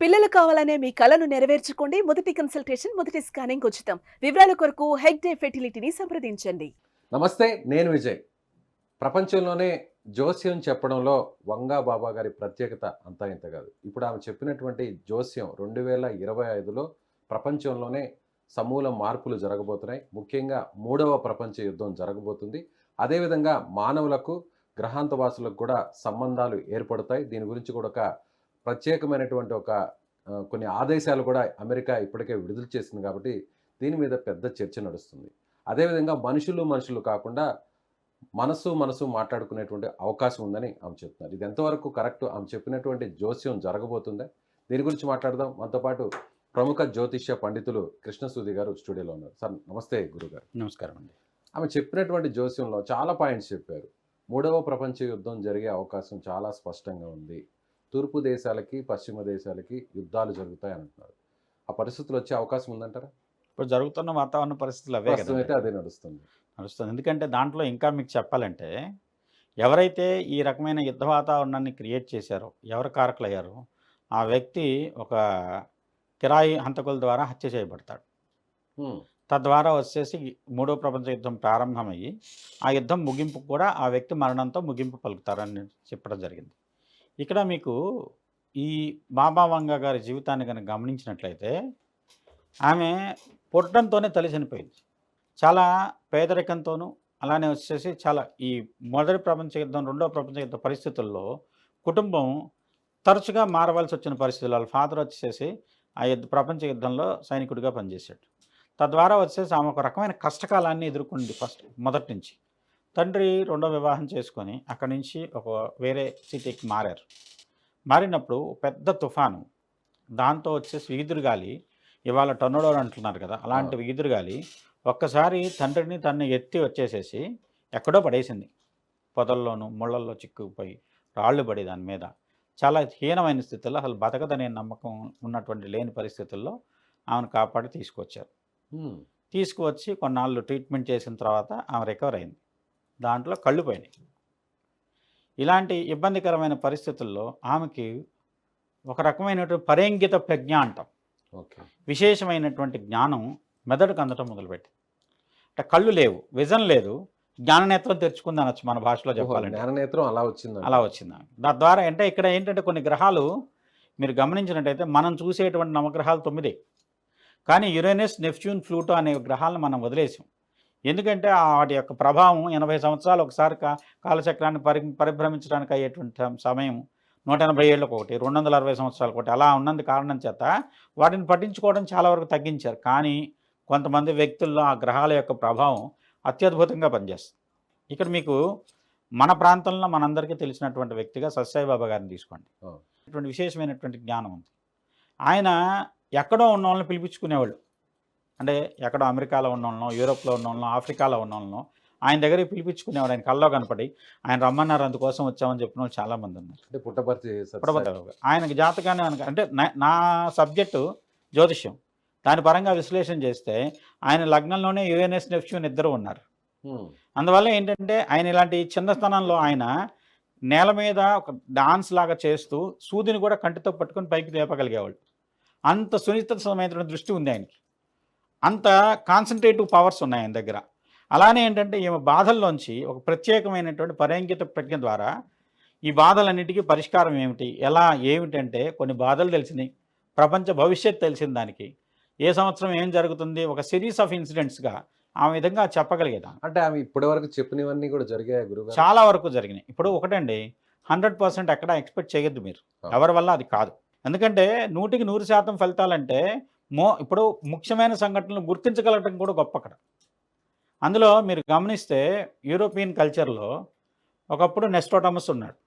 పిల్లలు కావాలనే మీ కలను నెరవేర్చుకోండి. మొదటి కన్సల్టేషన్, మొదటి స్కానింగ్ ఉచితం. వివరాల కొరకు హెగ్డే ఫెర్టిలిటీని సంప్రదించండి. నమస్తే. నేను విజయ్. ప్రపంచంలోనే జోస్యం చెప్పడంలో వంగా బాబా గారి ప్రత్యేకత అంతా ఇంత కాదు. ఇప్పుడు ఆమె చెప్పినటువంటి జోస్యం 2025లో ప్రపంచంలోనే సమూల మార్పులు జరగబోతున్నాయి. ముఖ్యంగా మూడవ ప్రపంచ యుద్ధం జరగబోతుంది. అదేవిధంగా మానవులకు, గ్రహాంతవాసులకు కూడా సంబంధాలు ఏర్పడతాయి. దీని గురించి కూడా ఒక ప్రత్యేకమైనటువంటి కొన్ని ఆదేశాలు కూడా అమెరికా ఇప్పటికే విడుదల చేసింది కాబట్టి దీని మీద పెద్ద చర్చ నడుస్తుంది. అదేవిధంగా మనుషులు కాకుండా మనసు మాట్లాడుకునేటువంటి అవకాశం ఉందని ఆమె చెప్తున్నారు. ఇది ఎంతవరకు కరెక్ట్? ఆమె చెప్పినటువంటి జోస్యం జరగబోతుందా? దీని గురించి మాట్లాడదాం. మనతో పాటు ప్రముఖ జ్యోతిష్య పండితులు కృష్ణసూది గారు స్టూడియోలో ఉన్నారు. సార్ నమస్తే గురుగారు. నమస్కారం అండి. ఆమె చెప్పినటువంటి జోస్యంలో చాలా పాయింట్స్ చెప్పారు. మూడవ ప్రపంచ యుద్ధం జరిగే అవకాశం చాలా స్పష్టంగా ఉంది. తూర్పు దేశాలకి, పశ్చిమ దేశాలకి యుద్ధాలు జరుగుతాయి అంటున్నారు. ఆ పరిస్థితులు వచ్చే అవకాశం ఉందంటారా? ఇప్పుడు జరుగుతున్న వాతావరణ పరిస్థితులు అవే ప్రస్తుతం అయితే కదా అదే నడుస్తుంది. నడుస్తుంది. ఎందుకంటే దాంట్లో ఇంకా మీకు చెప్పాలంటే ఎవరైతే ఈ రకమైన యుద్ధ వాతావరణాన్ని క్రియేట్ చేశారో, ఎవరు కారకులయ్యారో ఆ వ్యక్తి ఒక కిరాయి హంతకుల ద్వారా హత్య చేయబడతాడు. హ్మ్. తద్వారా వచ్చేసి మూడో ప్రపంచ యుద్ధం ప్రారంభమయ్యి ఆ యుద్ధం ముగింపు కూడా ఆ వ్యక్తి మరణంతో ముగింపు పలుకుతారని చెప్పడం జరిగింది. ఇక్కడ మీకు ఈ బాబా వంగా గారి జీవితాన్ని కనుక గమనించినట్లయితే ఆమె పుట్టడంతోనే తల్లి చనిపోయింది. చాలా పేదరికంతోనూ అలానే వచ్చేసి చాలా ఈ మొదటి ప్రపంచ యుద్ధం, రెండో ప్రపంచ యుద్ధ పరిస్థితుల్లో కుటుంబం తరచుగా మారవలసి వచ్చిన పరిస్థితులు. వాళ్ళ ఫాదర్ వచ్చేసి ఆ ప్రపంచ యుద్ధంలో సైనికుడిగా పనిచేశాడు. తద్వారా వచ్చేసి ఆమె ఒక రకమైన కష్టకాలాన్ని ఎదుర్కొంది మొదటి నుంచి. తండ్రి రెండో వివాహం చేసుకొని అక్కడి నుంచి ఒక వేరే సిటీకి మారారు. మారినప్పుడు పెద్ద తుఫాను, దాంతో వచ్చేసి ఈదురుగాలి, ఇవాళ టొర్నడో అంటున్నారు కదా, అలాంటి ఈదురుగాలి ఒక్కసారి తండ్రిని తన్ని ఎత్తి వచ్చేసేసి ఎక్కడో పడేసింది. పొదల్లోనూ ముళ్ళల్లో చిక్కుకుపోయి రాళ్ళు పడి దాని మీద చాలా హీనమైన స్థితిలో, అసలు బతకదనే నమ్మకం ఉన్నటువంటి లేని పరిస్థితుల్లో ఆమెను కాపాడి తీసుకొచ్చారు. తీసుకువచ్చి కొన్నాళ్ళు ట్రీట్మెంట్ చేసిన తర్వాత ఆమె రికవర్ అయింది. దాంట్లో కళ్ళు పోయినాయి. ఇలాంటి ఇబ్బందికరమైన పరిస్థితుల్లో ఆమెకి ఒక రకమైనటువంటి పరేంగిత ప్రజ్ఞ అంటాం, ఓకే, విశేషమైనటువంటి జ్ఞానం మెదడుకు అందటం మొదలుపెట్టి. అంటే కళ్ళు లేవు, విజన్ లేదు, జ్ఞాననేత్రం తెరుచుకుంది అనొచ్చు మన భాషలో చెప్పాలంటే. జ్ఞాననేత్రం అలా వచ్చింది. అలా వచ్చింది. దాని ద్వారా అంటే ఇక్కడ ఏంటంటే కొన్ని గ్రహాలు మీరు గమనించినట్టయితే మనం చూసేటువంటి నవగ్రహాలు 9, కానీ యురేనస్, నెప్ట్యూన్, ప్లూటో అనే గ్రహాలను మనం వదిలేసాం. ఎందుకంటే వాటి యొక్క ప్రభావం 80 సంవత్సరాలు ఒకసారి కాలచక్రాన్ని పరిభ్రమించడానికి అయ్యేటువంటి సమయం 180 ఏళ్ళకు ఒకటి, 260 సంవత్సరాలకు ఒకటి అలా ఉన్నందు కారణం చేత వాటిని పట్టించుకోవడం చాలా వరకు తగ్గించారు. కానీ కొంతమంది వ్యక్తుల్లో ఆ గ్రహాల యొక్క ప్రభావం అత్యద్భుతంగా పనిచేస్తుంది. ఇక్కడ మీకు మన ప్రాంతంలో మనందరికీ తెలిసినటువంటి వ్యక్తిగా సత్యసాయి బాబా గారిని తీసుకోండి. ఇటువంటి విశేషమైనటువంటి జ్ఞానం ఉంది. ఆయన ఎక్కడో ఉన్న వాళ్ళని పిలిపించుకునేవాళ్ళు. అంటే ఎక్కడో అమెరికాలో ఉన్న వాళ్ళనో, యూరోప్లో ఉన్న వాళ్ళనో, ఆఫ్రికాలో ఉన్న వాళ్ళనో ఆయన దగ్గరికి పిలిపించుకునేవాడు. ఆయన కల్లో కనపడి ఆయన రమ్మన్నారు, అందుకోసం వచ్చామని చెప్పిన వాళ్ళు చాలామంది ఉన్నారు. అంటే పుట్టపర్తి ఆయనకి జాతకాన్ని అంటే నా సబ్జెక్టు జ్యోతిష్యం, దాని పరంగా విశ్లేషణ చేస్తే ఆయన లగ్నంలోనే యురేనస్, నెప్ట్యూన్ ఇద్దరు ఉన్నారు. అందువల్ల ఏంటంటే ఆయన ఇలాంటి చిన్న స్థానంలో ఆయన నేల మీద ఒక డాన్స్ లాగా చేస్తూ సూదిని కూడా కంటితో పట్టుకొని పైకి లేపగలిగేవాళ్ళు. అంత సునిశ్చితమైన దృష్టి ఉంది ఆయనకి, అంత కాన్సన్ట్రేటివ్ పవర్స్ ఉన్నాయి ఆయన దగ్గర. అలానే ఏంటంటే ఈమె బాధల్లోంచి ఒక ప్రత్యేకమైనటువంటి పరేంగిత ప్రజ్ఞ ద్వారా ఈ బాధలన్నిటికీ పరిష్కారం ఏమిటి, ఎలా ఏమిటంటే కొన్ని బాధలు తెలిసినాయి, ప్రపంచ భవిష్యత్తు తెలిసిన దానికి ఏ సంవత్సరం ఏం జరుగుతుంది ఒక సిరీస్ ఆఫ్ ఇన్సిడెంట్స్గా ఆ విధంగా చెప్పగలిగేదా. అంటే ఆమె ఇప్పటి వరకు చెప్పినవన్నీ కూడా జరిగాయి గురువు? చాలా వరకు జరిగినాయి. ఇప్పుడు ఒకటండి, 100% ఎక్కడ ఎక్స్పెక్ట్ చేయొద్దు మీరు, ఎవరి వల్ల అది కాదు. ఎందుకంటే 100కి 100% ఫలితాలంటే ఇప్పుడు ముఖ్యమైన సంఘటనలు గుర్తించగలగడం కూడా గొప్ప అక్కడ. అందులో మీరు గమనిస్తే యూరోపియన్ కల్చర్లో ఒకప్పుడు నెస్ట్రోడమస్ ఉన్నాడు,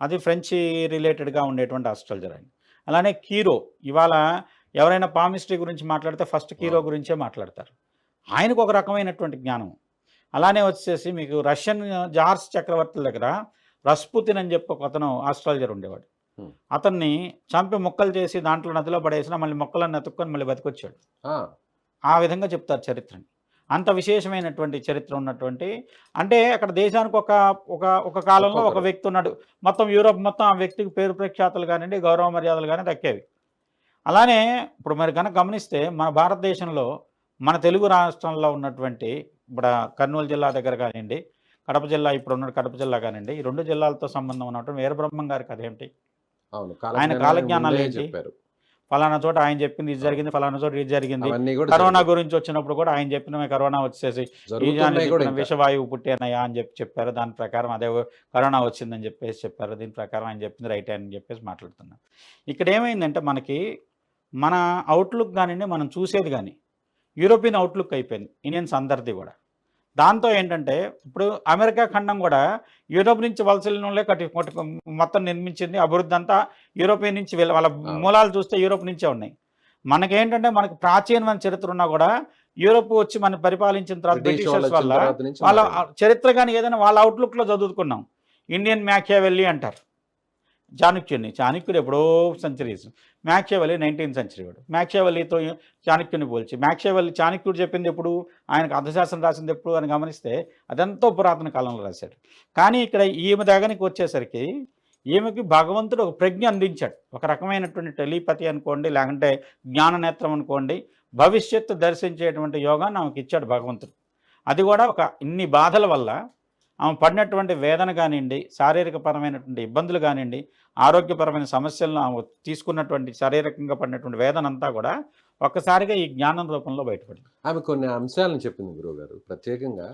అది ఫ్రెంచ్ రిలేటెడ్గా ఉండేటువంటి ఆస్ట్రాలజర్ ఆయన. అలానే కీరో, ఇవాళ ఎవరైనా పామిస్ట్రీ గురించి మాట్లాడితే ఫస్ట్ కీరో గురించే మాట్లాడతారు. ఆయనకు ఒక రకమైనటువంటి జ్ఞానం. అలానే వచ్చేసి మీకు రష్యన్ జార్స్ చక్రవర్తుల దగ్గర రస్పుతిన్ అని చెప్పి ఒక అతను ఆస్ట్రాలజర్ ఉండేవాడు. అతన్ని చంపి ముక్కలు చేసి దాంట్లో నదిలో పడేసినా మళ్ళీ మొక్కలను ఎత్తుక్కొని మళ్ళీ బతికొచ్చాడు. ఆ విధంగా చెప్తారు చరిత్రని. అంత విశేషమైనటువంటి చరిత్ర ఉన్నటువంటి, అంటే అక్కడ దేశానికి ఒక ఒక ఒక కాలంలో ఒక ఒక్కొక్కరు. వ్యక్తి ఉన్నాడు. మొత్తం యూరోప్ మొత్తం ఆ వ్యక్తికి పేరు ప్రఖ్యాతులు కానివ్వండి, గౌరవ మర్యాదలు కానీ దక్కేవి. అలానే ఇప్పుడు మరి కనుక గమనిస్తే మన భారతదేశంలో మన తెలుగు రాష్ట్రంలో ఉన్నటువంటి ఇప్పుడు కర్నూలు జిల్లా దగ్గర కానివ్వండి, కడప జిల్లా ఇప్పుడున్న కడప జిల్లా కానివ్వండి, ఈ 2 జిల్లాలతో సంబంధం ఉన్నటువంటి వీరబ్రహ్మం గారి కథ ఏమిటి? అవును. ఆయన కాలజ్ఞానాన్ని కాలజ్ఞానాలు ముందే ఏంటి? చెప్పారు. ఫలానా చోట ఆయన చెప్పింది ఇది జరిగింది, ఫలానా చోట ఇది జరిగింది. అవన్నీ కూడా కరోనా జరిగాయి. గురించి వచ్చినప్పుడు కూడా ఆయన చెప్పినవి కరోనా వచ్చేసి జరుగుతున్నాయి కూడా చెప్పిన ఇంకా. విషవాయువు పుట్టేనయ్యా అని చెప్పారు. దాని ప్రకారం అదే కరోనా వచ్చిందని చెప్పేసి చెప్పారు. దీని ప్రకారం ఆయన చెప్పింది రైట్ అని చెప్పేసి మాట్లాడుతున్నారు. ఇక్కడ ఏమైందంటే మనకి మన అవుట్లుక్ కానివ్వండి, మనం చూసేది కానీ యూరోపియన్ అవుట్లుక్ అయిపోయింది ఇండియన్స్ అందరిది కూడా. దాంతో ఏంటంటే ఇప్పుడు అమెరికా ఖండం కూడా యూరోప్ నుంచి వలసలే మొత్తం నిర్మించింది. అభివృద్ధి అంతా యూరోపియన్ నుంచి వాళ్ళ మూలాలు చూస్తే యూరోప్ నుంచే ఉన్నాయి. మనకేంటంటే మనకి ప్రాచీనమైన చరిత్ర ఉన్నా కూడా యూరోప్ వచ్చి మనం పరిపాలించిన తర్వాత బ్రిటిష్ వాళ్ళు బ్రిటిషర్స్ వచ్చిన వల్ల తర్వాత నుంచి వాళ్ళ మారింది. చరిత్ర కానీ ఏదైనా వాళ్ళ అవుట్లుక్లో చదువుకున్నాం. ఇండియన్ మ్యాకియావెల్లీ అంటారు చాణక్యుడిని. చాణక్యుడు ఎప్పుడో సెంచరీస్, మ్యాకియావెల్లీ 19th సెంచరీ వాడు. మ్యాకియావెల్లీతో చాణక్యుని పోల్చి చాణక్యుడు చెప్పింది ఎప్పుడు, ఆయనకు అర్థశాస్త్రం రాసింది ఎప్పుడు అని గమనిస్తే అదెంతో పురాతన కాలంలో రాశాడు. కానీ ఇక్కడ ఈమె దగ్గరికి వచ్చేసరికి ఈమెకి భగవంతుడు ఒక ప్రజ్ఞ అందించాడు. ఒక రకమైనటువంటి టెలిపతి అనుకోండి, లేకుంటే జ్ఞాననేత్రం అనుకోండి, భవిష్యత్తు దర్శించేటువంటి యోగాన్ని ఆమెకి ఇచ్చాడు భగవంతుడు. అది కూడా ఒక ఇన్ని బాధల వల్ల ఆమె పడినటువంటి వేదన కానివ్వండి, శారీరకపరమైనటువంటి ఇబ్బందులు కానివ్వండి, ఆరోగ్యపరమైన సమస్యలను ఆమె తీసుకున్నటువంటి శారీరకంగా పడినటువంటి వేదన అంతా కూడా ఒక్కసారిగా ఈ జ్ఞానం రూపంలో బయటపడింది. ఆమె కొన్ని అంశాలను చెప్పింది గురువుగారు. ప్రత్యేకంగా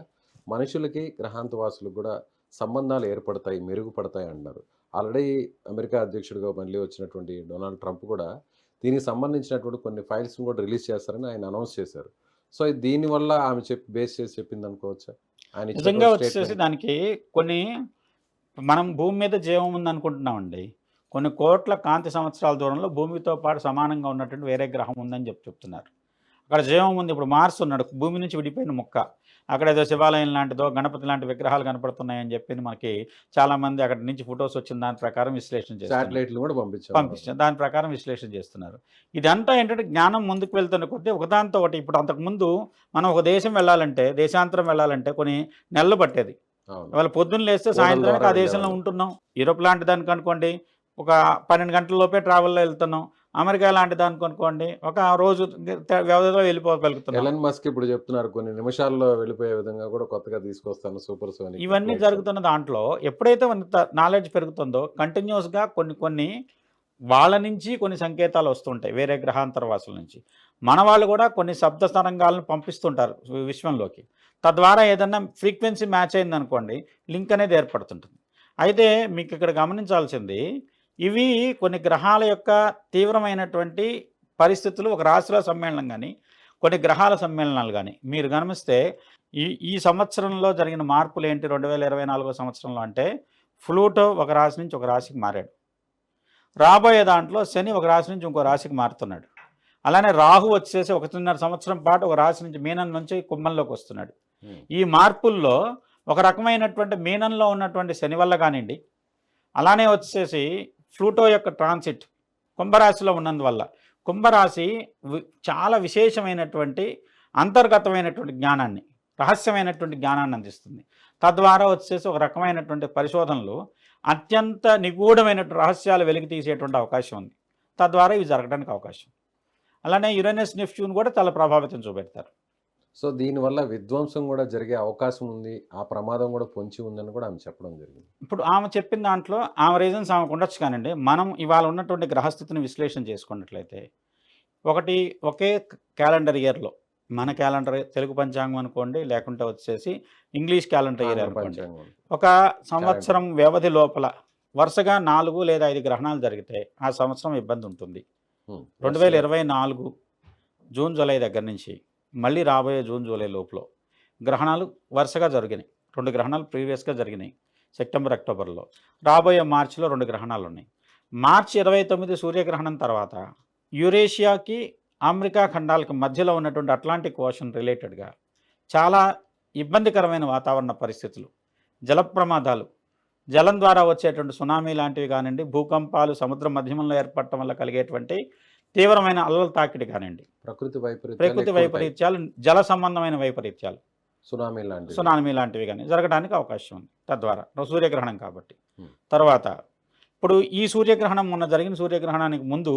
మనుషులకి గ్రహాంతవాసులకు కూడా సంబంధాలు ఏర్పడతాయి, మెరుగుపడతాయి అన్నారు. ఆల్రెడీ అమెరికా అధ్యక్షుడిగా మళ్ళీ వచ్చినటువంటి డొనాల్డ్ ట్రంప్ కూడా దీనికి సంబంధించినటువంటి కొన్ని ఫైల్స్ని కూడా రిలీజ్ చేస్తారని ఆయన అనౌన్స్ చేశారు. సో దీనివల్ల ఆమె బేస్ చేసి చెప్పింది అనుకోవచ్చా? ఆయన నిజంగా ఇచ్చినటువంటి వచ్చేసి స్టేట్మెంట్. దానికి కొన్ని మనం భూమి మీద జీవం ఉందనుకుంటున్నామండి. కొన్ని కోట్ల కాంతి సంవత్సరాల దూరంలో భూమితో పాటు సమానంగా ఉన్నటువంటి వేరే గ్రహం ఉందని చెప్తున్నారు. అక్కడ జీవం ఉంది. ఇప్పుడు మార్స్ ఉన్నాడు, భూమి నుంచి విడిపోయిన ముక్క. అక్కడ ఏదో శివాలయం లాంటిదో గణపతి లాంటి విగ్రహాలు కనపడుతున్నాయని చెప్పి మనకి చాలామంది అక్కడి నుంచి ఫొటోస్ వచ్చిన దాని ప్రకారం విశ్లేషణ చేస్తున్నారు. శాటిలైట్లు కూడా పంపించారు. దాని ప్రకారం విశ్లేషణ చేస్తున్నారు. ఇదంతా ఏంటంటే జ్ఞానం ముందుకు వెళ్తున్న కొద్దీ ఒకదాంతో ఒకటి. ఇప్పుడు అంతకుముందు మనం ఒక దేశం వెళ్ళాలంటే, దేశాంతరం వెళ్ళాలంటే కొన్ని నెలలు పట్టేది. అవును. ఇవాళ పొద్దున్న లేస్తే ఓడల సాయంత్రానికి ఆ ద్వారా దేశంలో వెళ్ళేవాళ్ళు. ఉంటున్నాం. యూరోప్ లాంటి దానికి అనుకోండి ఒక 12 గంటల లోపే ట్రావెల్లో వెళ్తున్నాం. అమెరికా లాంటి దానికి అనుకోండి ఒక రోజు వ్యవధిలో వెళ్ళిపోగలుగుతున్నాం. ఎలన్ మస్క్ ఇప్పుడు చెప్తున్నారు కొన్ని నిమిషాల్లో వెళ్ళిపోయే విధంగా కూడా కొత్తగా తీసుకొస్తాను సూపర్ సోనిక్ ఇవన్నీ ఫ్లైట్స్. జరుగుతున్న దాంట్లో ఎప్పుడైతే నాలెడ్జ్ పెరుగుతుందో కంటిన్యూస్గా కొన్ని వాళ్ళ నుంచి కొన్ని సంకేతాలు వస్తుంటాయి వేరే గ్రహాంతర వాసుల నుంచి. మన వాళ్ళు కూడా కొన్ని శబ్ద తరంగాలను పంపిస్తుంటారు విశ్వంలోకి. తద్వారా ఏదన్నా ఫ్రీక్వెన్సీ మ్యాచ్ అయిందనుకోండి లింక్ అనేది ఏర్పడుతుంటుంది. అయితే మీకు ఇక్కడ గమనించాల్సింది ఇవి కొన్ని గ్రహాల యొక్క తీవ్రమైనటువంటి పరిస్థితులు ఒక రాశిలో సమ్మేళనం కానీ కొన్ని గ్రహాల సమ్మేళనాలు కానీ మీరు గమనిస్తే ఈ సంవత్సరంలో జరిగిన మార్పులు ఏంటి 2024 సంవత్సరంలో అంటే ఫ్లూటో ఒక రాశి నుంచి ఒక రాశికి మారాడు. రాబోయే దాంట్లో శని ఒక రాశి నుంచి ఇంకో రాశికి మారుతున్నాడు. అలానే రాహు వచ్చేసి 1.5 సంవత్సరం పాటు ఒక రాశి నుంచి మీనం నుంచి కుంభంలోకి వస్తున్నాడు. ఈ మార్పుల్లో ఒక రకమైనటువంటి మీనంలో ఉన్నటువంటి శని వల్ల కానివ్వండి, అలానే వచ్చేసి ఫ్లూటో యొక్క ట్రాన్సిట్ కుంభరాశిలో ఉన్నందువల్ల కుంభరాశి చాలా విశేషమైనటువంటి అంతర్గతమైనటువంటి జ్ఞానాన్ని, రహస్యమైనటువంటి జ్ఞానాన్ని అందిస్తుంది. తద్వారా వచ్చేసి ఒక రకమైనటువంటి పరిశోధనలు అత్యంత నిగూఢమైనటువంటి రహస్యాలు వెలికి తీసేటువంటి అవకాశం ఉంది. తద్వారా ఇవి జరగడానికి అవకాశం. అలానే యురేనస్ నెప్ట్యూన్ కూడా చాలా ప్రభావితం చూపెడతారు. సో దీనివల్ల విధ్వంసం కూడా జరిగే అవకాశం ఉంది, ఆ ప్రమాదం కూడా పొంచి ఉందని కూడా ఆమె చెప్పడం జరిగింది. ఇప్పుడు ఆమె చెప్పిన దాంట్లో ఆమె రీజన్స్ ఆమెకు ఉండొచ్చు కానండి. మనం ఇవాళ ఉన్నటువంటి గ్రహస్థితిని విశ్లేషణ చేసుకున్నట్లయితే ఒకే క్యాలెండర్ ఇయర్లో మన క్యాలెండర్ తెలుగు పంచాంగం అనుకోండి, లేకుంటే వచ్చేసి ఇంగ్లీష్ క్యాలెండర్ ఇయర్ అనుకోండి, పంచాంగం. ఒక సంవత్సరం వ్యవధి లోపల వరుసగా 4 లేదా 5 గ్రహణాలు జరిగితే ఆ సంవత్సరం ఇబ్బంది ఉంటుంది. 2024 జూన్ జూలై దగ్గర నుంచి మళ్ళీ రాబోయే జూన్ జూలై లోపల గ్రహణాలు వరుసగా జరిగినాయి. 2 గ్రహణాలు ప్రీవియస్గా జరిగినాయి సెప్టెంబర్ అక్టోబర్లో. రాబోయే మార్చిలో 2 గ్రహణాలు ఉన్నాయి. మార్చి 29 సూర్యగ్రహణం తర్వాత యురేషియాకి అమెరికా ఖండాలకు మధ్యలో ఉన్నటువంటి అట్లాంటిక్ ఓషన్ రిలేటెడ్గా చాలా ఇబ్బందికరమైన వాతావరణ పరిస్థితులు, జల ప్రమాదాలు, జలం ద్వారా వచ్చేటువంటి సునామీ లాంటివి కానివ్వండి, భూకంపాలు, సముద్ర మధ్యమంలో ఏర్పడటం వల్ల కలిగేటువంటి తీవ్రమైన అల్లల తాకిడి కానివ్వండి, ప్రకృతి ప్రకృతి వైపరీత్యాలు వైపరీత్యాలు, జల సంబంధమైన వైపరీత్యాలు, సునామీ లాంటివి. సునామీ లాంటివి కానీ జరగడానికి అవకాశం ఉంది తద్వారా సూర్యగ్రహణం కాబట్టి. Hmm. తర్వాత ఇప్పుడు ఈ సూర్యగ్రహణం మొన్న జరిగిన సూర్యగ్రహణానికి ముందు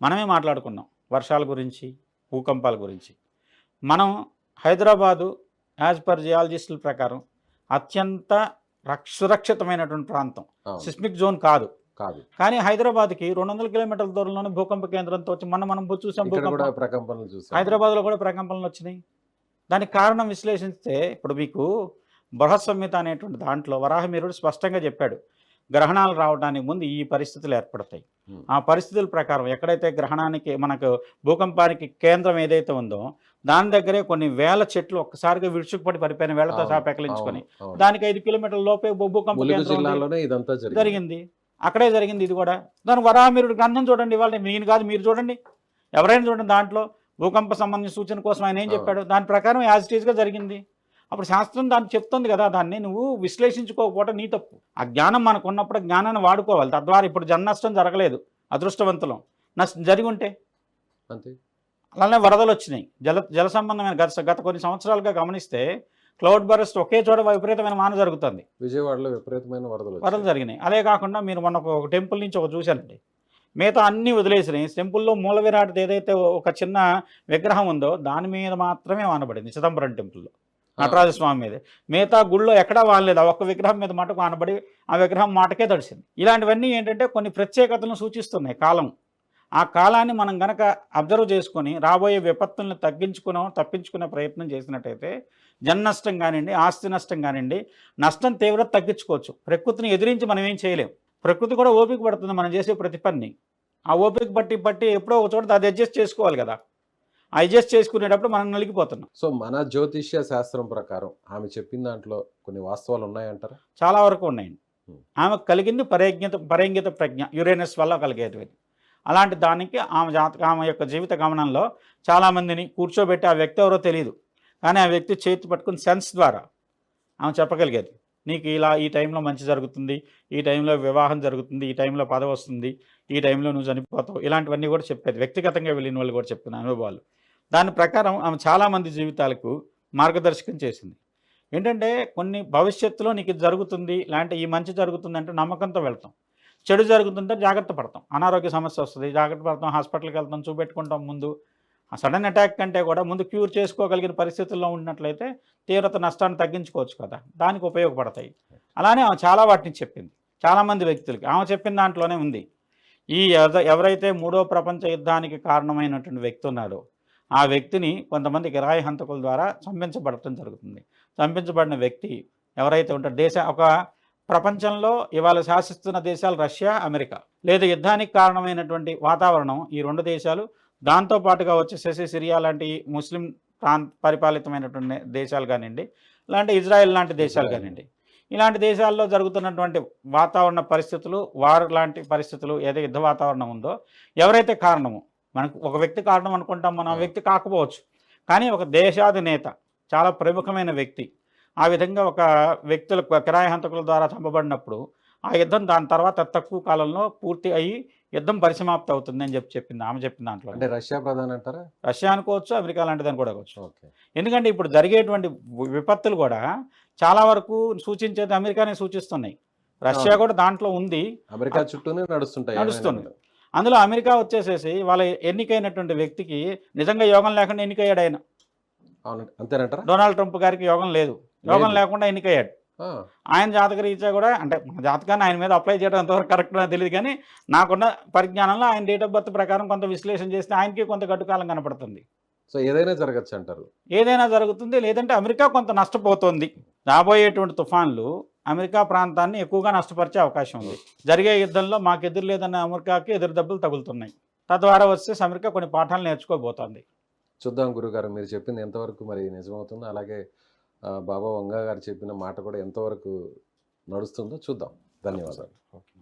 మనమే మాట్లాడుకున్నాం వర్షాల గురించి, భూకంపాల గురించి. మనం హైదరాబాదు యాజ్ పర్ జియాలజిస్టుల ప్రకారం అత్యంత సురక్షితమైనటువంటి ప్రాంతం, అవును. సిస్మిక్ జోన్ కాదు. కాదు, కానీ హైదరాబాద్కి 200 కిలోమీటర్ల దూరంలోనే భూకంప కేంద్రంతో వచ్చి మనం చూసాం ఇక్కడ కూడా భూకంపం. ప్రకంపనలు చూసాం. హైదరాబాద్లో కూడా ప్రకంపనలు వచ్చినాయి. దానికి కారణం విశ్లేషిస్తే ఇప్పుడు మీకు బృహత్ సంహిత అనేటువంటి దాంట్లో వరాహమిహిరుడు స్పష్టంగా చెప్పాడు, గ్రహణాలు రావడానికి ముందు ఈ పరిస్థితులు ఏర్పడతాయి. ఆ పరిస్థితుల ప్రకారం ఎక్కడైతే గ్రహణానికి మనకు భూకంపానికి కేంద్రం ఏదైతే ఉందో దాని దగ్గరే కొన్ని వేల చెట్లు ఒక్కసారిగా విడుచుకుపడి పడిపోయిన వేళ్లతో సహా పెకలించుకొని దానికి 5 కిలోమీటర్ల లోపే భూకంప కేంద్రం జిల్లాలోనే ఇదంతా జరిగింది. అక్కడే జరిగింది ఇది కూడా. దాని వరాహమిహిరుడు గ్రంథం చూడండి, ఇవాళ నేను కాదు మీరు చూడండి, ఎవరైనా చూడండి, దాంట్లో భూకంప సంబంధించిన సూచన కోసం ఆయన ఏం చెప్పాడు, దాని ప్రకారం యాజ్ ఇట్ ఈజ్గా జరిగింది. అప్పుడు శాస్త్రం దాన్ని చెప్తుంది కదా, దాన్ని నువ్వు విశ్లేషించుకోకపోవడం నీ తప్పు. ఆ జ్ఞానం మనకు ఉన్నప్పుడు జ్ఞానాన్ని వాడుకోవాలి. తద్వారా ఇప్పుడు జన నష్టం జరగలేదు, అదృష్టవంతులం. నష్టం జరిగి ఉంటే అంతే. అలానే వరదలు వచ్చినాయి, జల సంబంధమైన గత కొన్ని సంవత్సరాలుగా గమనిస్తే క్లౌడ్ బరస్ట్ ఒకే చోట విపరీతమైన వాన జరుగుతుంది. విజయవాడలో విపరీతమైన వరదలు జరిగినాయి. అదే కాకుండా మీరు మొన్న ఒక టెంపుల్ నుంచి ఒక చూశానండి, మిగతా అన్నీ వదిలేసినాయి. టెంపుల్లో మూల విరాట్ ఏదైతే ఒక చిన్న విగ్రహం ఉందో దాని మీద మాత్రమే వానబడింది, చిదంబరం టెంపుల్లో నటరాజస్వామి మీద. మిగతా గుళ్ళో ఎక్కడా వానలేదు, ఆ ఒక్క విగ్రహం మీద మటుకు వానబడి ఆ విగ్రహం మాటకే తడిసింది. ఇలాంటివన్నీ ఏంటంటే కొన్ని ప్రత్యేకతలను సూచిస్తున్నాయి కాలం. ఆ కాలాన్ని మనం గనక అబ్జర్వ్ చేసుకొని రాబోయే విపత్తులను తప్పించుకునే ప్రయత్నం చేసినట్టయితే జన నష్టం కానివ్వండి, ఆస్తి నష్టం కానివ్వండి, నష్టం తీవ్రత తగ్గించుకోవచ్చు. ప్రకృతిని ఎదిరించి మనం ఏం చేయలేం. ప్రకృతి కూడా ఓపిక పడుతుంది మనం చేసే ప్రతి పని. ఆ ఓపిక బట్టి ఎప్పుడో ఒక చోట అది అడ్జస్ట్ చేసుకోవాలి కదా. అడ్జస్ట్ చేసుకునేటప్పుడు మనం నలిగిపోతున్నాం. సో మన జ్యోతిష్య శాస్త్రం ప్రకారం ఆమె చెప్పిన దాంట్లో కొన్ని వాస్తవాలు ఉన్నాయంటారా? చాలా వరకు ఉన్నాయండి. ఆమెకు కలిగింది పరేంగిత ప్రజ్ఞ, యురేనస్ వల్ల కలిగేది. అలాంటి దానికి ఆమె యొక్క జీవిత గమనంలో చాలామందిని కూర్చోబెట్టి ఆ వ్యక్తి ఎవరో తెలియదు, కానీ ఆ వ్యక్తి చేతి పట్టుకుని సెన్స్ ద్వారా ఆమె చెప్పగలిగేది, నీకు ఇలా ఈ టైంలో మంచి జరుగుతుంది, ఈ టైంలో వివాహం జరుగుతుంది, ఈ టైంలో పదవి వస్తుంది, ఈ టైంలో నువ్వు చనిపోతావు, ఇలాంటివన్నీ కూడా చెప్పేది. వ్యక్తిగతంగా వెళ్ళిన వాళ్ళు కూడా చెప్పిన అనుభవాలు. దాని ప్రకారం ఆమె చాలామంది జీవితాలకు మార్గదర్శకం చేసింది. ఏంటంటే కొన్ని భవిష్యత్తులో నీకు ఇది జరుగుతుంది, లేదంటే ఈ మంచి జరుగుతుంది అంటే నమ్మకంతో వెళ్తాం, చెడు జరుగుతుంటే జాగ్రత్త పడతాం, అనారోగ్య సమస్య వస్తుంది జాగ్రత్త పడతాం, హాస్పిటల్కి వెళ్తాం, చూపెట్టుకుంటాం. ముందు ఆ సడన్ అటాక్ కంటే కూడా ముందు క్యూర్ చేసుకోగలిగిన పరిస్థితుల్లో ఉన్నట్లయితే తీవ్రత నష్టాన్ని తగ్గించుకోవచ్చు కదా, దానికి ఉపయోగపడతాయి. అలానే ఆమె చాలా వాటిని చెప్పింది చాలామంది వ్యక్తులకి. ఆమె చెప్పిన దాంట్లోనే ఉంది, ఈ ఎవరైతే 3వ ప్రపంచ యుద్ధానికి కారణమైనటువంటి వ్యక్తి ఉన్నాడో ఆ వ్యక్తిని కొంతమంది కిరాయి హంతకుల ద్వారా చంపించబడటం జరుగుతుంది. చంపించబడిన వ్యక్తి ఎవరైతే ఉంటారో ఒక ప్రపంచంలో ఇవాళ శాసిస్తున్న దేశాలు రష్యా, అమెరికా. లేదా యుద్ధానికి కారణమైనటువంటి వాతావరణం ఈ 2 దేశాలు, దాంతోపాటుగా వచ్చేసేసి సిరియా లాంటి ముస్లిం పరిపాలితమైనటువంటి దేశాలు కానివ్వండి, ఇలాంటి ఇజ్రాయెల్ లాంటి దేశాలు కానివ్వండి, ఇలాంటి దేశాల్లో జరుగుతున్నటువంటి వాతావరణ పరిస్థితులు, వారు లాంటి పరిస్థితులు, ఏదైతే యుద్ధ వాతావరణం ఉందో ఎవరైతే కారణము, మనకు ఒక వ్యక్తి కారణం అనుకుంటాం, మనం వ్యక్తి కాకపోవచ్చు, కానీ ఒక దేశాధినేత, చాలా ప్రముఖమైన వ్యక్తి ఆ విధంగా ఒక వ్యక్తుల కిరాయి హంతకుల ద్వారా చంపబడినప్పుడు ఆ యుద్ధం దాని తర్వాత తక్కువ కాలంలో పూర్తి అయ్యి యుద్ధం పరిసమాప్తి అవుతుంది అని చెప్పింది ఆమె చెప్పిన దాంట్లో. అంటే రష్యా ప్రధాని అంటారా? రష్యా అనుకోవచ్చు, అమెరికా లాంటిదని కూడా అనుకోవచ్చు. ఓకే. ఎందుకంటే ఇప్పుడు జరిగేటువంటి విపత్తులు కూడా చాలా వరకు సూచించేది అమెరికానే సూచిస్తున్నాయి. రష్యా కూడా దాంట్లో ఉంది, అమెరికా చుట్టూనే నడుస్తుంది. అందులో అమెరికా వచ్చేసేసి వాళ్ళ ఎన్నికైనటువంటి వ్యక్తికి నిజంగా యోగం లేకుండా ఎన్నికయ్యాడు ఆయన. అంతేనంటారా? డొనాల్డ్ ట్రంప్ గారికి యోగం లేదు, యోగం లేకుండా ఎన్నికయ్యాడు. ఆయన జాతక రీత్యా కూడా, అంటే జాతకాన్ని ఆయన మీద అప్లై చేయడం ఎంతవరకు కరెక్ట్ అని తెలియదు, కానీ నాకున్న పరిజ్ఞానంలో ఆయన డేట్ ఆఫ్ బర్త్ ప్రకారం కొంత విశ్లేషణ చేస్తే ఆయనకి కొంత గడ్డుకాలం కనపడుతుంది. సో ఏదైనా జరగచ్చు అంటారు? ఏదైనా జరుగుతుంది, లేదంటే అమెరికా కొంత నష్టపోతుంది. రాబోయేటువంటి తుఫాన్లు అమెరికా ప్రాంతాన్ని ఎక్కువగా నష్టపరిచే అవకాశం ఉంది. జరిగే యుద్ధంలో మాకు ఎదురు లేదన్న అమెరికాకి ఎదురు దెబ్బలు తగులుతున్నాయి. తద్వారా వచ్చేసి అమెరికా కొన్ని పాఠాలు నేర్చుకోబోతోంది. చూద్దాం గురుగారు, మీరు చెప్పింది ఎంతవరకు మరి నిజమవుతుందో, అలాగే బాబా వంగా గారు చెప్పిన మాట కూడా ఎంతవరకు నడుస్తుందో చూద్దాం. ధన్యవాదాలు.